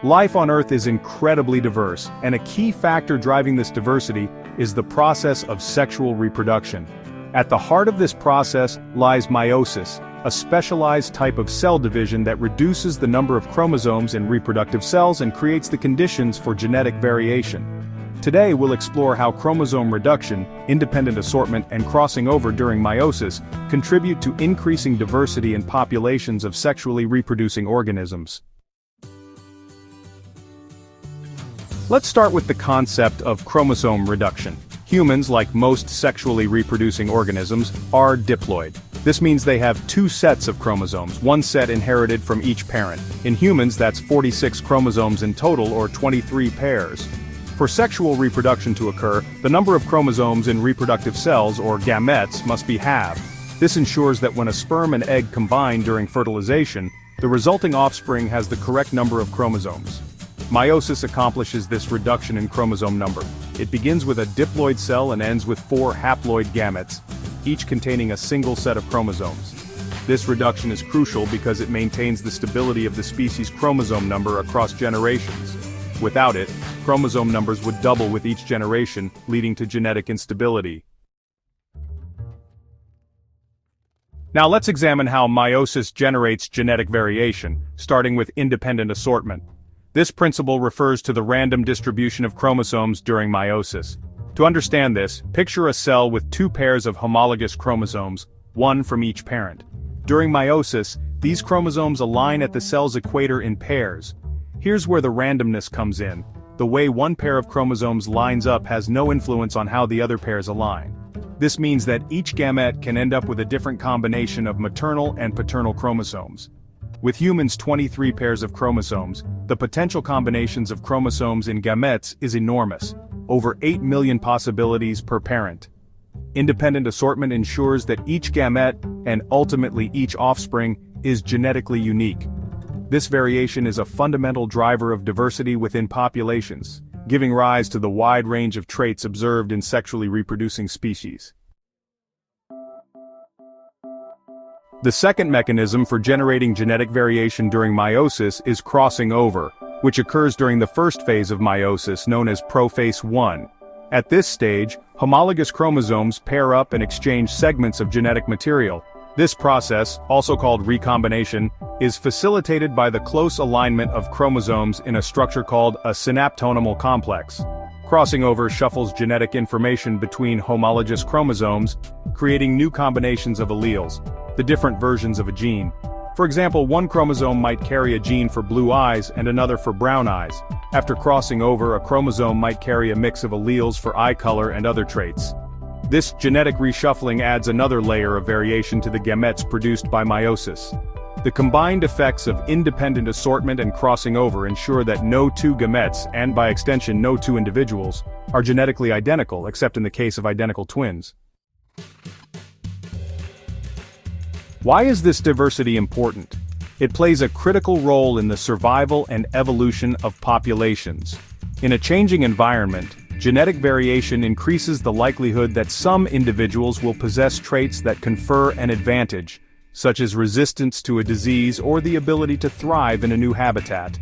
Life on Earth is incredibly diverse, and a key factor driving this diversity is the process of sexual reproduction. At the heart of this process lies meiosis, a specialized type of cell division that reduces the number of chromosomes in reproductive cells and creates the conditions for genetic variation. Today we'll explore how chromosome reduction, independent assortment, and crossing over during meiosis contribute to increasing diversity in populations of sexually reproducing organisms. Let's start with the concept of chromosome reduction. Humans, like most sexually reproducing organisms, are diploid. This means they have two sets of chromosomes, one set inherited from each parent. In humans, that's 46 chromosomes in total, or 23 pairs. For sexual reproduction to occur, the number of chromosomes in reproductive cells, or gametes, must be halved. This ensures that when a sperm and egg combine during fertilization, the resulting offspring has the correct number of chromosomes. Meiosis accomplishes this reduction in chromosome number. It begins with a diploid cell and ends with 4 haploid gametes, each containing a single set of chromosomes. This reduction is crucial because it maintains the stability of the species' chromosome number across generations. Without it, chromosome numbers would double with each generation, leading to genetic instability. Now let's examine how meiosis generates genetic variation, starting with independent assortment. This principle refers to the random distribution of chromosomes during meiosis. To understand this, picture a cell with 2 pairs of homologous chromosomes, one from each parent. During meiosis, these chromosomes align at the cell's equator in pairs. Here's where the randomness comes in. The way one pair of chromosomes lines up has no influence on how the other pairs align. This means that each gamete can end up with a different combination of maternal and paternal chromosomes. With humans' 23 pairs of chromosomes, the potential combinations of chromosomes in gametes is enormous, over 8 million possibilities per parent. Independent assortment ensures that each gamete, and ultimately each offspring, is genetically unique. This variation is a fundamental driver of diversity within populations, giving rise to the wide range of traits observed in sexually reproducing species. The second mechanism for generating genetic variation during meiosis is crossing over, which occurs during the first phase of meiosis known as prophase 1. At this stage, homologous chromosomes pair up and exchange segments of genetic material. This process, also called recombination, is facilitated by the close alignment of chromosomes in a structure called a synaptonomal complex. Crossing over shuffles genetic information between homologous chromosomes, creating new combinations of alleles, the different versions of a gene. For example, one chromosome might carry a gene for blue eyes and another for brown eyes. After crossing over, a chromosome might carry a mix of alleles for eye color and other traits. This genetic reshuffling adds another layer of variation to the gametes produced by meiosis. The combined effects of independent assortment and crossing over ensure that no 2 gametes, and by extension no 2 individuals, are genetically identical except in the case of identical twins. Why is this diversity important? It plays a critical role in the survival and evolution of populations. In a changing environment, genetic variation increases the likelihood that some individuals will possess traits that confer an advantage, such as resistance to a disease or the ability to thrive in a new habitat.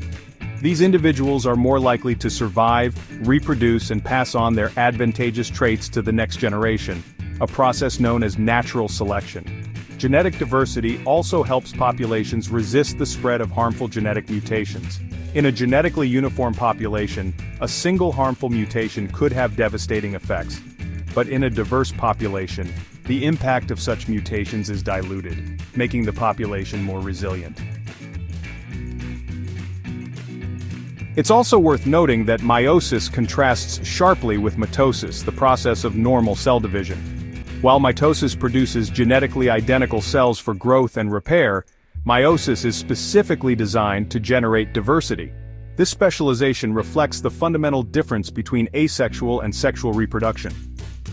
These individuals are more likely to survive, reproduce, and pass on their advantageous traits to the next generation, a process known as natural selection. Genetic diversity also helps populations resist the spread of harmful genetic mutations. In a genetically uniform population, a single harmful mutation could have devastating effects. But in a diverse population, the impact of such mutations is diluted, making the population more resilient. It's also worth noting that meiosis contrasts sharply with mitosis, the process of normal cell division. While mitosis produces genetically identical cells for growth and repair, meiosis is specifically designed to generate diversity. This specialization reflects the fundamental difference between asexual and sexual reproduction.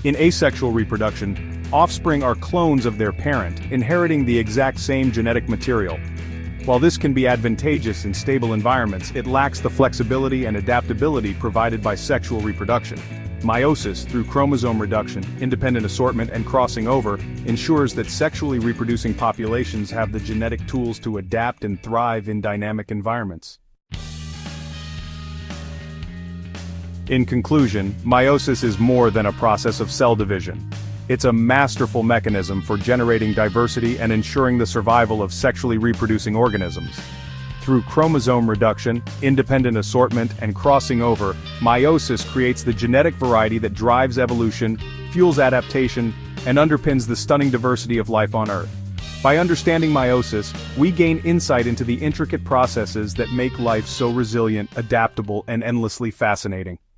In asexual reproduction, offspring are clones of their parent, inheriting the exact same genetic material. While this can be advantageous in stable environments, it lacks the flexibility and adaptability provided by sexual reproduction. Meiosis, through chromosome reduction, independent assortment, and crossing over, ensures that sexually reproducing populations have the genetic tools to adapt and thrive in dynamic environments. In conclusion, meiosis is more than a process of cell division. It's a masterful mechanism for generating diversity and ensuring the survival of sexually reproducing organisms. Through chromosome reduction, independent assortment, and crossing over, meiosis creates the genetic variety that drives evolution, fuels adaptation, and underpins the stunning diversity of life on Earth. By understanding meiosis, we gain insight into the intricate processes that make life so resilient, adaptable, and endlessly fascinating.